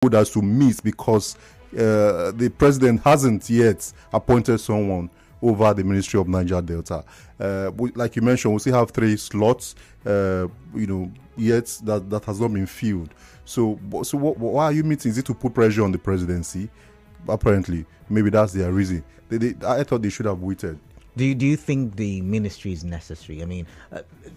stakeholders to meet because the president hasn't yet appointed someone over the Ministry of Niger Delta. Like you mentioned, we still have 3 slots, yet that has not been filled. So why are you meeting? Is it to put pressure on the presidency? Apparently, maybe that's their reason. I thought they should have waited. Do you think the ministry is necessary? I mean,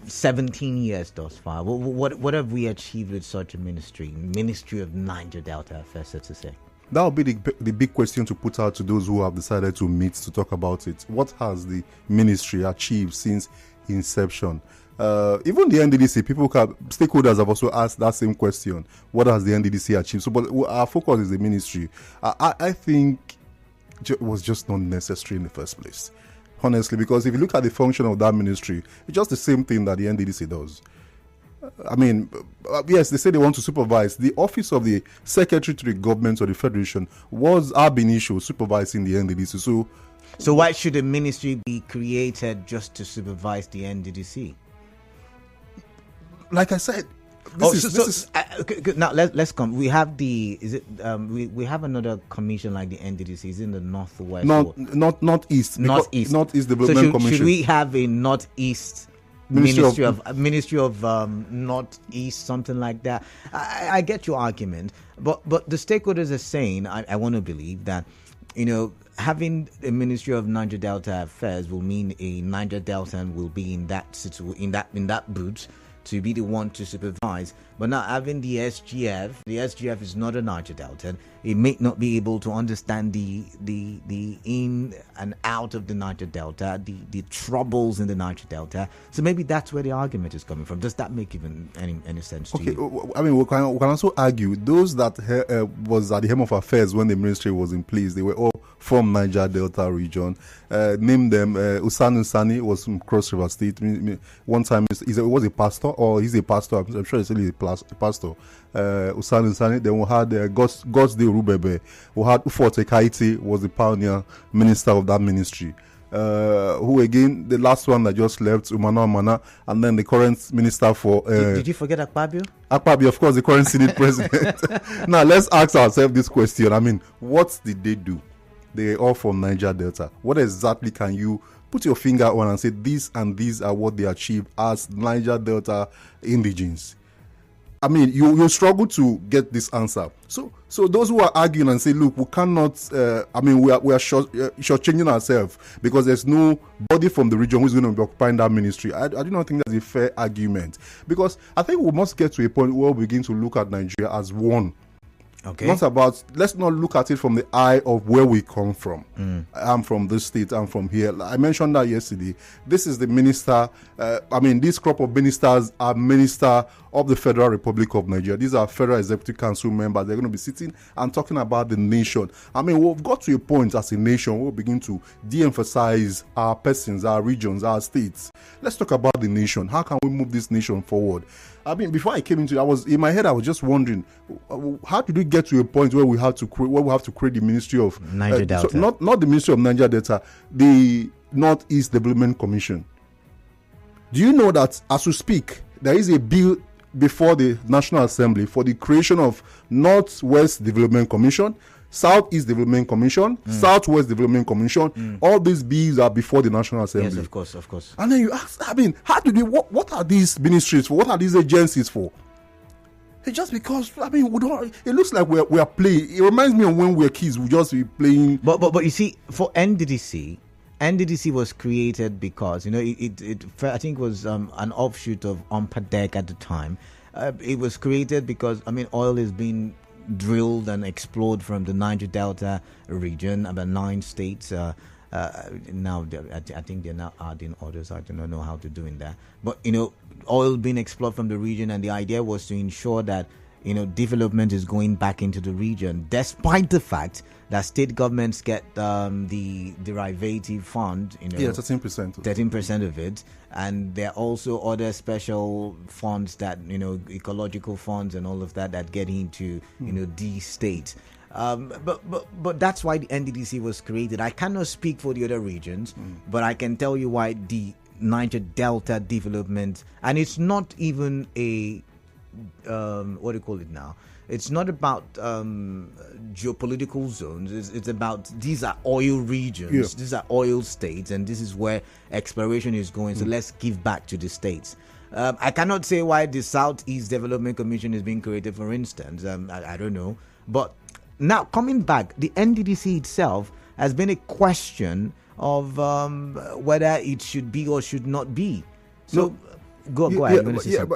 17 years thus far. What have we achieved with such a ministry? Ministry of Niger Delta Affairs, so to say. That would be the big question to put out to those who have decided to meet to talk about it. What has the ministry achieved since inception? Even the NDDC, stakeholders have also asked that same question. What has the NDDC achieved? So, but our focus is the ministry. I think it was just not necessary in the first place, honestly, because if you look at the function of that ministry, it's just the same thing that the NDDC does. I mean, yes, they say they want to supervise. The office of the Secretary to the Government of the Federation was ab initio supervising the NDDC. So why should a ministry be created just to supervise the NDDC? Like I said, now let's come. We have we have another commission like the NDDC. Is in the northwest. Northeast Development Commission. Should we have a northeast Ministry of Northeast, something like that? I get your argument, but the stakeholders are saying, I want to believe that, having a Ministry of Niger Delta Affairs will mean a Niger Deltan will be in that boot to be the one to supervise. But now having the SGF is not a Niger Delta. It may not be able to understand the in and out of the Niger Delta, the troubles in the Niger Delta. So maybe that's where the argument is coming from. Does that make even any sense to you? I mean, we can also argue those that was at the helm of affairs when the ministry was in place, they were all from Niger Delta region. Name them. Usani was from Cross River State. One time he was a pastor, or he's a pastor. I'm sure he's still a pastor. Usani. Then we had Godsday Rubebe. We had Ufote Kaiti, was the pioneer minister of that ministry. Who again, the last one that just left, Umana, and then the current minister for... Did you forget Akpabio? Akpabio, of course, the current Senate president. Now, let's ask ourselves this question. I mean, what did they do? They're all from Niger Delta. What exactly can you put your finger on and say these and these are what they achieved as Niger Delta indigenes? I mean, you struggle to get this answer. So those who are arguing and say, look, we cannot, we are shortchanging ourselves because there's no body from the region who's going to be occupying that ministry. I do not think that's a fair argument, because I think we must get to a point where we begin to look at Nigeria as one. Okay. Let's not look at it from the eye of where we come from. I'm from this state, I'm from here. I mentioned that yesterday. This is the minister, this crop of ministers are minister of the Federal Republic of Nigeria. These are Federal Executive Council members. They're going to be sitting and talking about the nation. I mean, we've got to a point as a nation where we begin to de-emphasize our persons, our regions, our states. Let's talk about the nation. How can we move this nation forward? I mean, before I came into it, in my head, I was just wondering, how did we get to a point where we have to create the Ministry of Niger Delta? So not the Ministry of Niger Delta, the Northeast Development Commission. Do you know that as we speak, there is a bill before the National Assembly for the creation of Northwest Development Commission, Southeast Development Commission, Southwest Development Commission. All these bills are before the National Assembly. Yes, of course. And then you ask, how do they? What are these ministries for? What are these agencies for? It's just because we don't. It looks like we are playing. It reminds me of when we were kids. We just be playing. But you see, for NDDC was created because it I think was an offshoot of Umpadek at the time. It was created because oil is being drilled and explored from the Niger Delta region, about 9 states. Now, I think they're now adding others. I don't know how they're doing that. But, oil being explored from the region, and the idea was to ensure that, development is going back into the region, despite the fact that state governments get the derivative fund, 13% of it, and there are also other special funds that ecological funds and all of that get into the state. But that's why the NDDC was created. I cannot speak for the other regions, but I can tell you why the Niger Delta development, and it's not even a what do you call it now? It's not about geopolitical zones. It's about these are oil regions, these are oil states, and this is where exploration is going. So let's give back to the states. I cannot say why the Southeast Development Commission is being created, for instance. I don't know. But now, coming back, the NDDC itself has been a question of whether it should be or should not be. So, go ahead.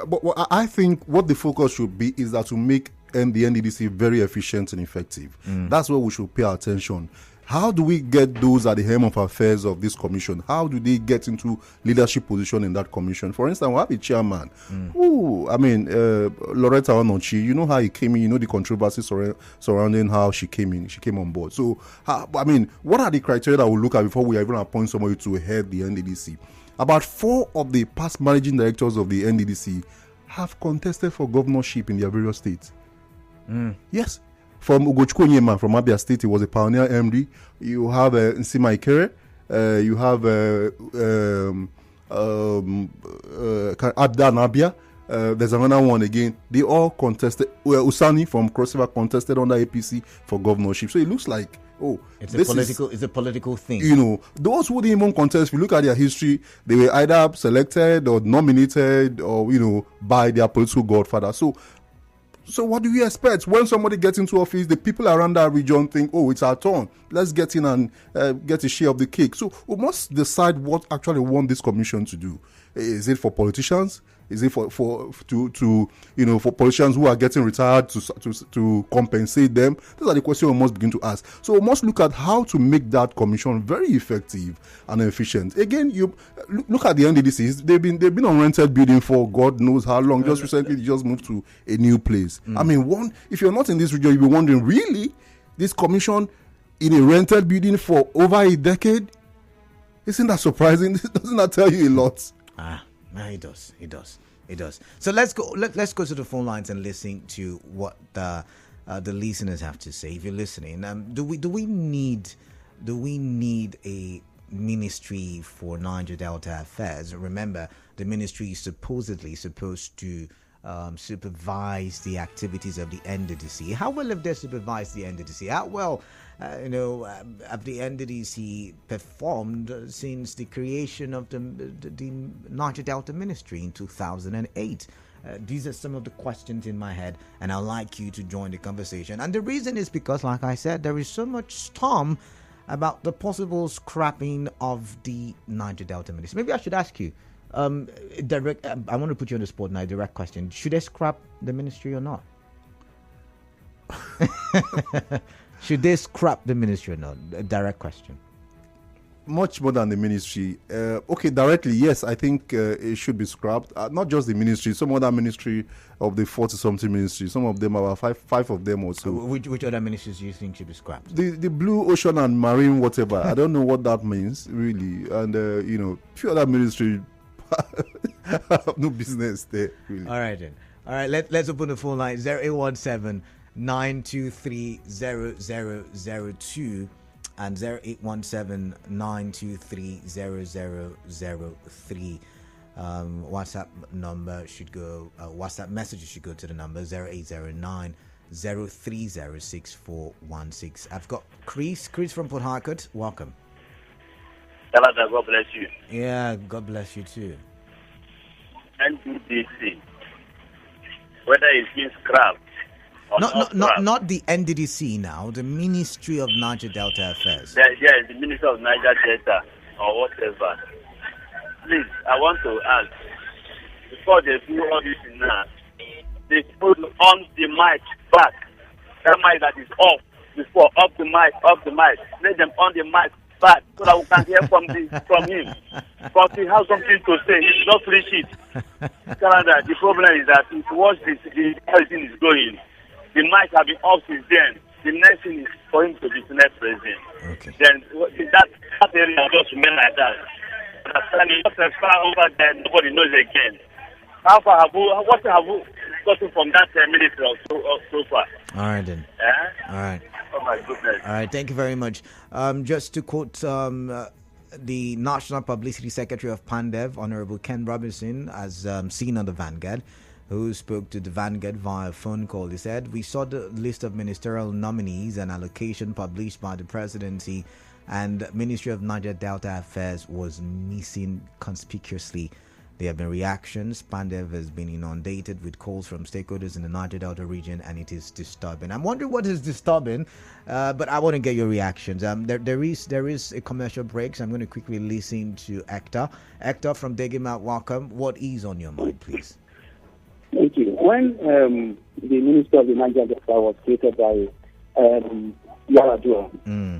But I think what the focus should be is that to make the NDDC very efficient and effective. That's where we should pay attention. How do we get those at the helm of affairs of this commission? How do they get into leadership position in that commission? For instance, we have a chairman. Loretta Onochi, you know how he came in, you know the controversy surrounding how she came in, she came on board. So, what are the criteria that we look at before we even appoint somebody to head the NDDC? About 4 of the past managing directors of the NDDC have contested for governorship in their various states. Yes. From Ugochukwu Onyema from Abia State, he was a pioneer MD. You have Nsima Ikere. You have Abda Nabia. There's another one again. They all contested. Usani from Cross River contested under APC for governorship. So it looks like, it's a political thing. You know, those who didn't even contest, if you look at their history, they were either selected or nominated or, by their political godfather. So what do you expect? When somebody gets into office, the people around that region think, it's our turn. Let's get in and get a share of the cake. So we must decide what actually we want this commission to do. Is it for politicians? Is it for politicians who are getting retired to compensate them? These are the questions we must begin to ask. So we must look at how to make that commission very effective and efficient. Again, you look at the NDDCs. They've been on rented building for God knows how long. Just recently, they just moved to a new place. If you're not in this region, you'll be wondering, really, this commission in a rented building for over a decade? Isn't that surprising? Doesn't that tell you a lot? It does. So let's go to the phone lines and listen to what the listeners have to say. If you're listening, do we need a ministry for Niger Delta affairs? Remember, the ministry is supposedly supposed to supervise the activities of the NDDC. How well have they supervised the NDDC? How well have the NDDC performed since the creation of the Niger Delta Ministry in 2008? These are some of the questions in my head, and I'd like you to join the conversation. And the reason is because, like I said, there is so much storm about the possible scrapping of the Niger Delta Ministry. Maybe I should ask you, I want to put you on the spot now, direct question. Should they scrap the ministry or not? Should they scrap the ministry or not? A direct question. Much more than the ministry. Directly, yes, I think it should be scrapped. Not just the ministry, some other ministry of the 40-something ministry. Some of them, about five of them or so. Which other ministries do you think should be scrapped? The Blue Ocean and Marine, whatever. I don't know what that means, really. And, a few other ministries have no business there, really. All right, then. All right, let's open the phone line. 0817-923-0002 and 0817-923-0003. WhatsApp number should go, WhatsApp messages should go to the number 0809-030-6416. I've got Chris from Port Harcourt. Welcome. God bless you. Yeah, God bless you too. NDDC, whether it's been scrapped or not the NDDC now, the Ministry of Niger Delta Affairs. Yes, the Ministry of Niger Delta or whatever. Please, I want to ask, before they do all this now, they put on the mic back. That mic that is off before, off the mic. Let them on the mic back so that we can hear from him. Because he has something to say. He should not preach it. Canada, the problem is that if you watch everything is going, the mic have been off since then. The next thing is for him to be the next president. Okay. Then that area just remain like that. Just as far over there, nobody knows again. What have you gotten from that military so far? All right, then. All right. Oh, my goodness. All right, thank you very much. Just to quote the National Publicity Secretary of PANDEV, Honorable Ken Robinson, as seen on the Vanguard, who spoke to the Vanguard via phone call. He said, "We saw the list of ministerial nominees and allocation published by the presidency, and Ministry of Niger Delta Affairs was missing conspicuously. There have been reactions. Pandev has been inundated with calls from stakeholders in the Niger Delta region, and it is disturbing." I'm wondering what is disturbing, but I want to get your reactions. There is a commercial break, so I'm going to quickly listen to Hector. Hector from Degima, welcome. What is on your mind, please? Thank you. When the Minister of the Niger Delta was created by Yaradua,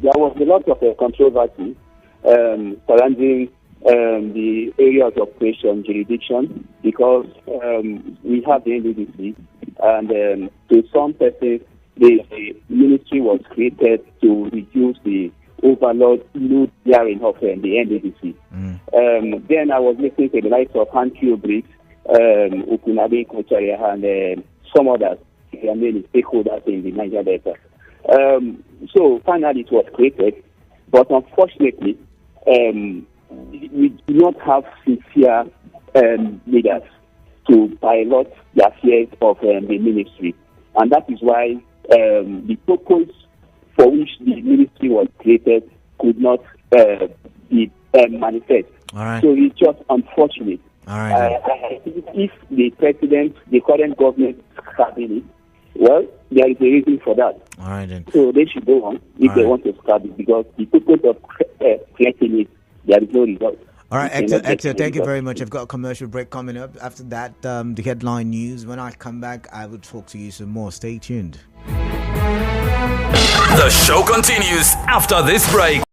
there was a lot of controversy surrounding the area of operation jurisdiction, because we have the NDDC, and to some persons, the ministry was created to reduce the overload bearing of the NDDC. Then I was listening to the likes of Hankyu Briggs, Ukunabe Kocharia, and some others, their many stakeholders in the Niger Delta. So finally it was created, but unfortunately, we do not have sincere leaders to pilot the affairs of the ministry. And that is why the purpose for which the ministry was created could not be manifest. All right. So it's just unfortunate. All right. I think if the president, the current government, scrap it, well, there is a reason for that. All right, then. So they should go on if they want to scrap it, because the purpose of creating it, there is no result. All right, Hector, thank you very much. I've got a commercial break coming up. After that, the headline news. When I come back, I will talk to you some more. Stay tuned. The show continues after this break.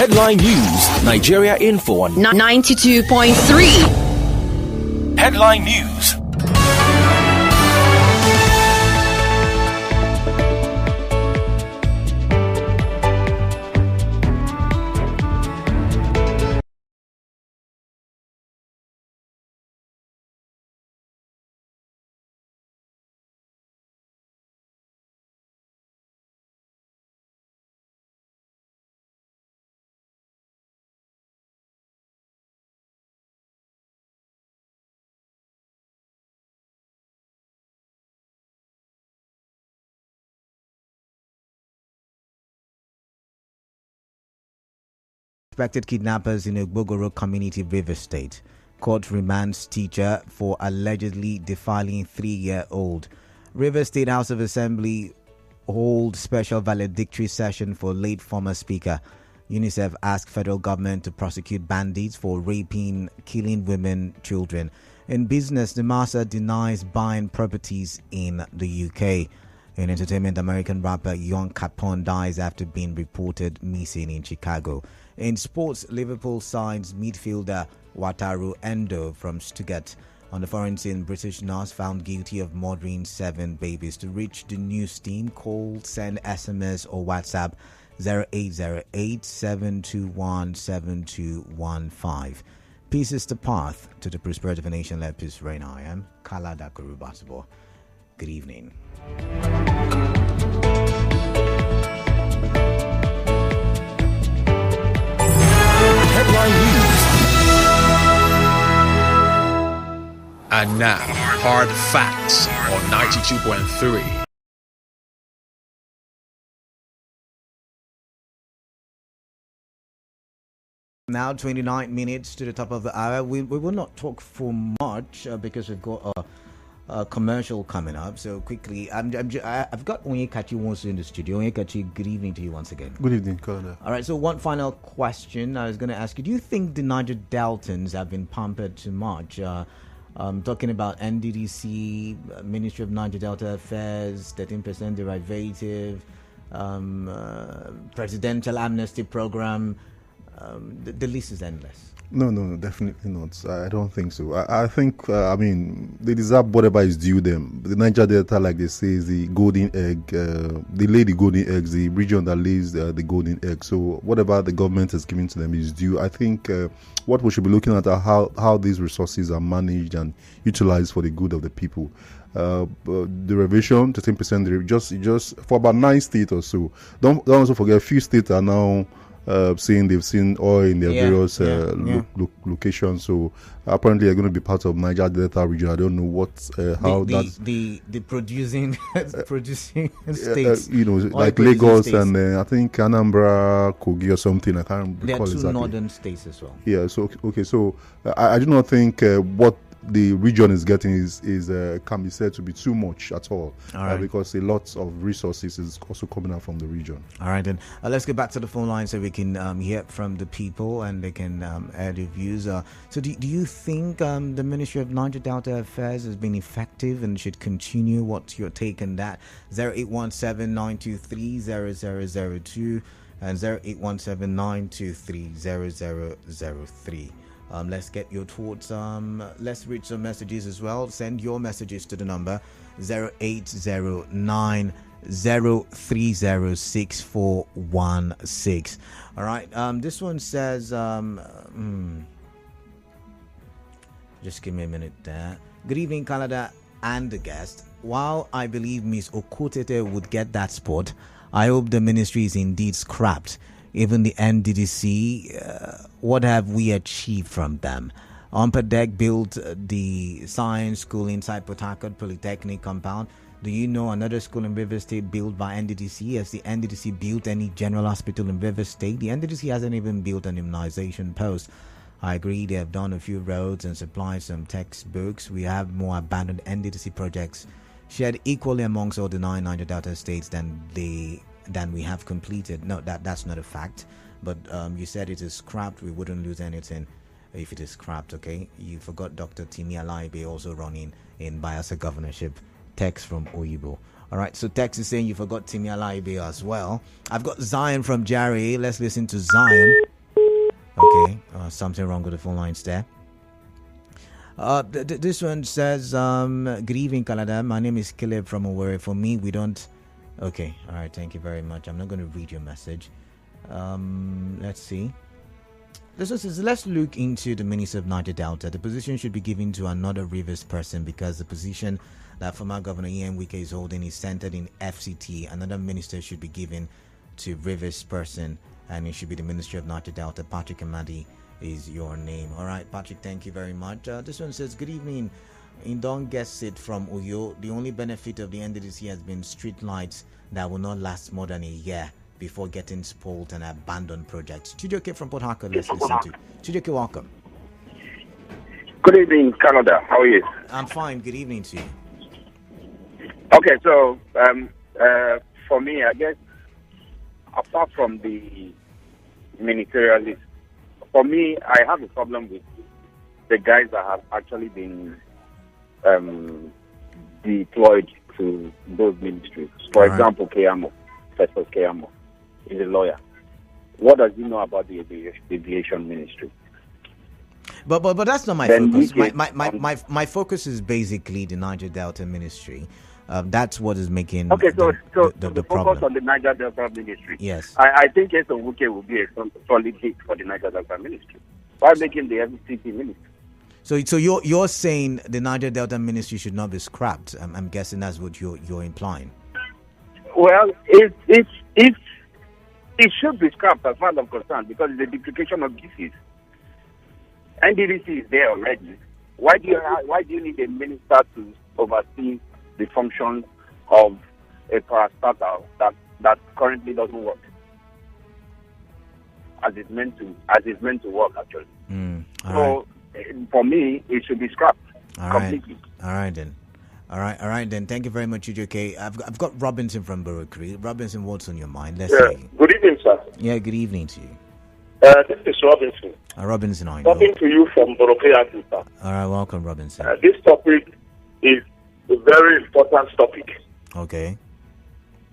Headline News, Nigeria Info on 92.3. Headline News. Suspected kidnappers in Ogbogoro community, River State. Court remands teacher for allegedly defiling 3-year-old. River State House of Assembly hold special valedictory session for late former speaker. UNICEF asked federal government to prosecute bandits for raping, killing women, children. In business, the Masa denies buying properties in the UK. In entertainment, American rapper Young Capone dies after being reported missing in Chicago. In sports, Liverpool signs midfielder Wataru Endo from Stuttgart. On the foreign scene, British nurse found guilty of murdering 7 babies. To reach the news team, call, send SMS or WhatsApp 0808 721 7215. Peace is the path to the prosperity of a nation. Let peace reign. I am Kala Dakurubasibo. Good evening. Headline News. And now, hard facts on 92.3. Now 29 minutes to the top of the hour. We will not talk for much because we've got a commercial coming up. So quickly, I've got Onyekachi Nwosu in the studio. Onyekachi, good evening to you once again. Good evening, Colonel. All right, so one final question I was going to ask you. Do you think the Niger Deltans have been pampered too much? Talking about NDDC, Ministry of Niger Delta Affairs, 13% derivative, presidential amnesty program. The list is endless. No, definitely not. I don't think so. I think, they deserve whatever is due them. The Niger Delta, like they say, is the golden egg. They lay the golden eggs, the region that lays the golden egg. So whatever the government has given to them is due. I think what we should be looking at are how these resources are managed and utilized for the good of the people. Derivation, 13%, just for about 9 states or so. Don't also forget, a few states are now saying they've seen oil in their various locations. So apparently they're going to be part of Niger Delta region. I don't know what the producing states. Like Lagos states. And I think Anambra, Kogi or something. I can't recall exactly. There are 2 northern states as well. Yeah. So okay. So I do not think what the region is getting is can be said to be too much at all, because a lot of resources is also coming out from the region. All right, then let's get back to the phone line so we can hear from the people and they can add their views. So do you think the Ministry of Niger Delta Affairs has been effective and should continue? What's your take on that? 0817-923-0002 and 0817-923-0003. Let's get your thoughts. Let's read some messages as well. Send your messages to the number 0809-030-6416. All right. This one says, just give me a minute there. Good evening, Canada and the guest. While I believe Ms. Okotete would get that spot, I hope the ministry is indeed scrapped. Even the NDDC, what have we achieved from them? Ompadek built the science school inside Port Harcourt Polytechnic compound. Do you know another school in River State built by NDDC? Has the NDDC built any general hospital in River State? The NDDC hasn't even built an immunization post. I agree they have done a few roads and supplied some textbooks. We have more abandoned NDDC projects shared equally amongst all the 9 Niger Delta states than we have completed. No, that's not a fact. But you said it is scrapped. We wouldn't lose anything if it is scrapped, okay? You forgot Dr. Timi Alaibe also running in Bayelsa governorship. Text from Oyibo. All right, so text is saying you forgot Timi Alaibe as well. I've got Zion from Jari. Let's listen to Zion. Okay, something wrong with the phone lines there. This one says, good evening, Canada. My name is Caleb from Owerri. For me, we don't... Okay, all right, thank you very much. I'm not going to read your message. Let's see. This one says, let's look into the Minister of Niger Delta. The position should be given to another Rivers person because the position that former Governor Ian Wike is holding is centered in FCT. Another minister should be given to Rivers person, and it should be the Ministry of Niger Delta. Patrick Amadi is your name. All right, Patrick, thank you very much. This one says, good evening. Indon gets it from Uyo. The only benefit of the NDDC has been street lights that will not last more than a year before getting spoiled and abandoned projects. Chijoke from Port Harcourt, let's listen to. Chijoke, welcome. Good evening, Canada. How are you? I'm fine. Good evening to you. Okay, so for me, I guess, apart from the ministerialist, for me, I have a problem with the guys that have actually been deployed to those ministries. For example, Keyamo, Festus Keyamo, is a lawyer. What does he know about the aviation ministry? But that's not my focus. My focus is basically the Niger Delta ministry. That's what is making the focus problem. On the Niger Delta ministry. Yes. I think Eson Wuke will be a solid hit for the Niger Delta ministry. Why making the FCT ministry? So you're saying the Niger Delta ministry should not be scrapped? I'm guessing that's what you're implying. Well, it should be scrapped as far as I'm concerned because it's a duplication of duties. NDDC is there already. Why do you need a minister to oversee the function of a parastatal that currently doesn't work as it's meant to work actually? For me, it should be scrapped completely. All right then. All right then. Thank you very much, UJK. I've got Robinson from Burokri. Robinson, what's on your mind? Let's see. Good evening, sir. Yeah, good evening to you. This is Robinson. Robinson, I know. Talking to you from Burokri, sir. All right, welcome, Robinson. This topic is a very important topic. Okay.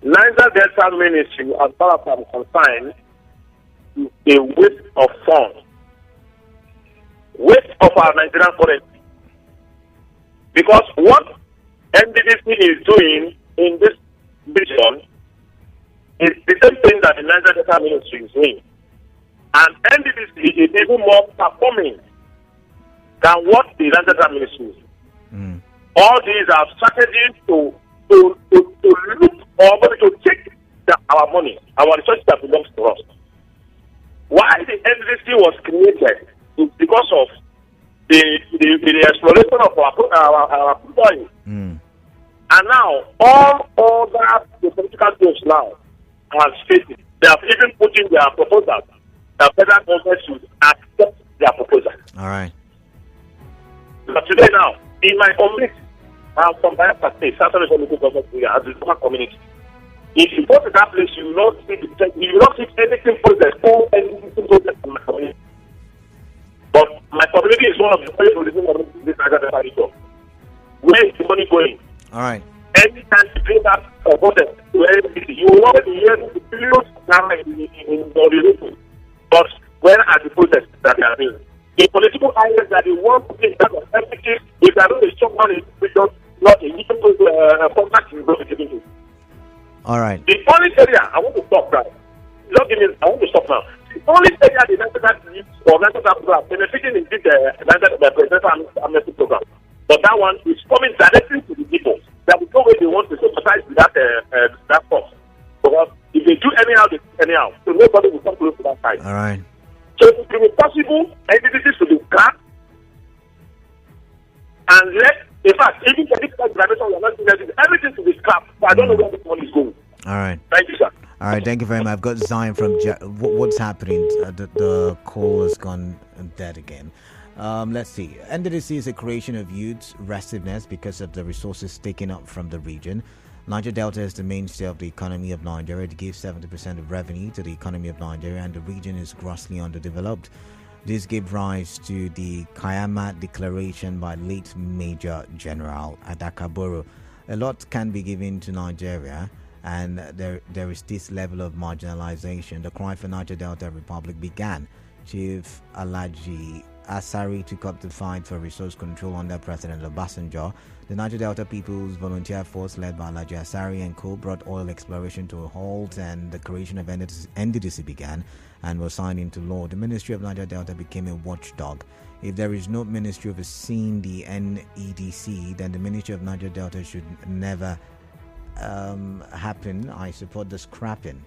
Niger Delta Ministry, as far as I'm concerned, is a waste of funds. Waste of our Nigerian currency. Because what NDDC is doing in this vision is the same thing that the Niger Delta Ministry is doing. And NDDC is even more performing than what the Niger Delta Ministry is. All these are strategies to look or to take our money, our resources that belongs to us. Why the NDDC was created is because of the exploration of our oil. And now, all other the political groups now are stating, they have even put in their proposals that federal government should accept their proposal. All right. But today now, in my community, from Bayelsa State, Southern Local Government area, as a local community, if you go to that place, you will not see anything process or anything process in my community. But my community is one of the very producing communities in this Niger Delta region. Where is the money going? All right. Anytime you bring that process to NDC, you will always hear the billions in the region. But where are the processes that they are doing? The political ideas that they want to take that of everything, if they are not a strong one in the region, not a little contract in the region. All right. The only area, I want to stop now. I want to stop now. The only area the National Youth or National Program benefiting is this Presidential Amnesty Program. But that one is coming directly to the people. There is no way they want to sympathize with that force. Because if they do anyhow, they do anyhow. So nobody will come close to that side. All right. So it will be possible entities to be cracked and in fact, even for this graduation, we are not doing everything to be scrapped. So I don't know where this money is going. All right. Thank you, sir. All right, thank you very much. I've got Zion from what's happening? The call has gone dead again. Let's see. NDDC is a creation of youth restiveness because of the resources taken up from the region. Niger Delta is the mainstay of the economy of Nigeria. It gives 70% of revenue to the economy of Nigeria, and the region is grossly underdeveloped. This gave rise to the Kayama Declaration by late Major General Adakaboro. A lot can be given to Nigeria, and there is this level of marginalization. The cry for Niger Delta Republic began Chief Alaji Asari took up the fight for resource control under President Obasanjo. The Niger Delta People's Volunteer Force, led by Alaji Asari and co, brought oil exploration to a halt, and the creation of NDDC began and was signed into law. The Ministry of Niger Delta became a watchdog. If there is no ministry overseeing the NEDC, then the Ministry of Niger Delta should never happen. I support the scrapping.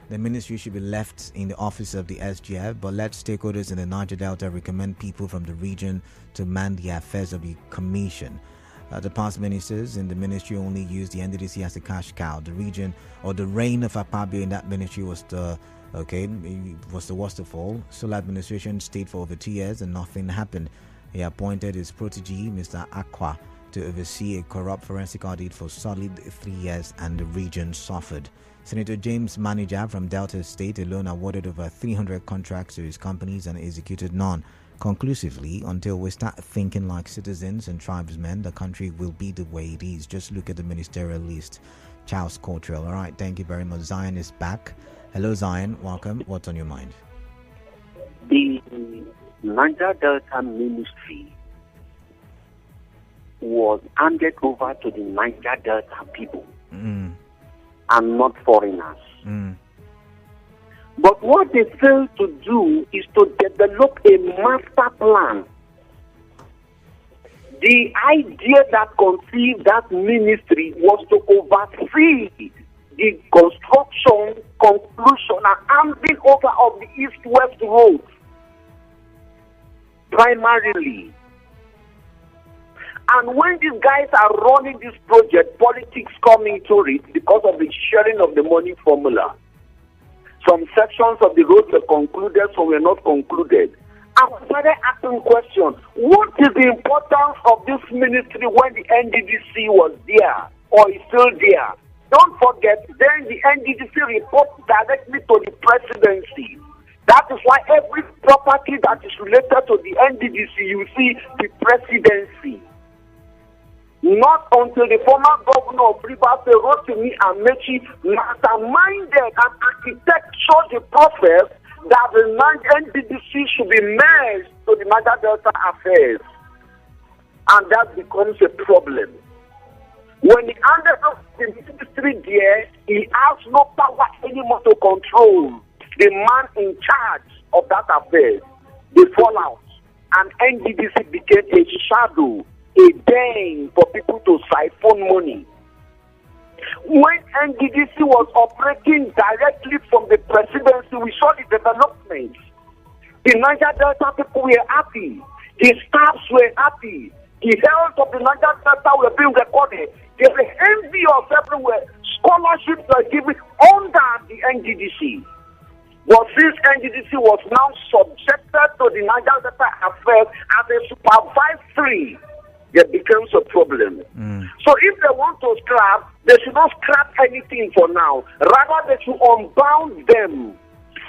The ministry should be left in the office of the SGF, but let stakeholders in the Niger Delta recommend people from the region to man the affairs of the commission. The past ministers in the ministry only used the NDDC as a cash cow. The region, or the reign of Akpabio in that ministry, was the worst of all. Sole administration stayed for over 2 years and nothing happened. He appointed his protege, Mr. Aqua, to oversee a corrupt forensic audit for solid 3 years, and the region suffered. Senator James Manager from Delta State alone awarded over 300 contracts to his companies and executed none. Conclusively, until we start thinking like citizens and tribesmen, the country will be the way it is. Just look at the ministerial list. Charles Cottrell. All right, thank you very much. Zion is back. Hello, Zion. Welcome. What's on your mind? The Niger Delta Ministry was handed over to the Niger Delta people and not foreigners. But what they failed to do is to develop a master plan. The idea that conceived that ministry was to oversee the construction, conclusion, and handing over of the East-West roads, primarily. And when these guys are running this project, politics come into it because of the sharing of the money formula. Some sections of the road were concluded, some were not concluded. I started asking questions. What is the importance of this ministry when the NDDC was there or is still there? Don't forget, then the NDDC reports directly to the presidency. That is why every property that is related to the NDDC, you see the presidency. Not until the former governor of Rivers State, Rotimi Amechi, masterminded and architectured the process that the NDDC should be merged to the Niger Delta affairs. And that becomes a problem. When he handed off the ministry there, he has no power anymore to control the man in charge of that affair. The fallout. And NDDC became a shadow, a den for people to siphon money. When NDDC was operating directly from the presidency, we saw the developments. The Niger Delta people were happy. The staffs were happy. The health of the Niger Delta were being recorded. There was envy of everywhere. Scholarships were given under the NDDC. But since NDDC was now subjected to the Niger Delta affairs as a supervisory, there becomes a problem. So if they want to scrap, they should not scrap anything for now. Rather, they should unbound them.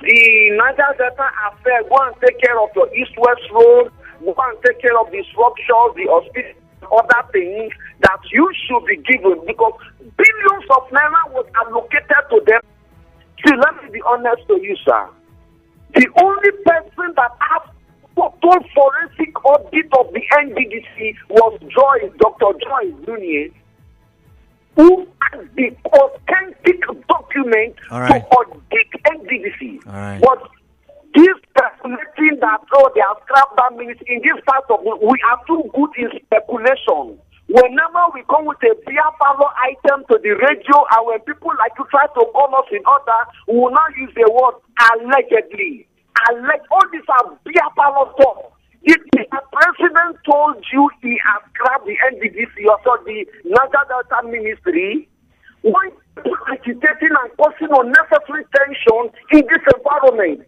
The Niger Delta affair, go and take care of your East-West road, go and take care of the structures, the hospitals, other things that you should be given, because billions of naira was allocated to them. See, let me be honest to you, sir. The only person that has total forensic audit of the NDDC was Dr. Joyce Nunez, who has the authentic document to audit NDDC. But this speculating that, they have scrapped that ministry, in this part of it, we are too good in speculation. Whenever we come with a beer parlor item to the radio, and when people like to try to call us in order, we will not use the word allegedly. All these are beer parlor talk. If the president told you he has grabbed the NDDC or so the Niger Delta ministry, why agitating and causing unnecessary tension in this environment?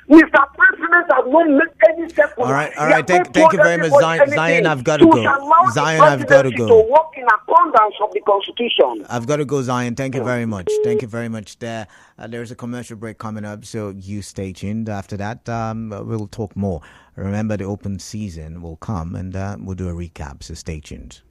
Mr. President has not made any step. All right. Thank you very much, Zion. I've got to go. Zion, I've got to go. To work in accordance of the Constitution. I've got to go, Zion. Thank you very much. Thank you very much. There's a commercial break coming up, so you stay tuned. After that, we'll talk more. Remember, the open season will come, and we'll do a recap, so stay tuned.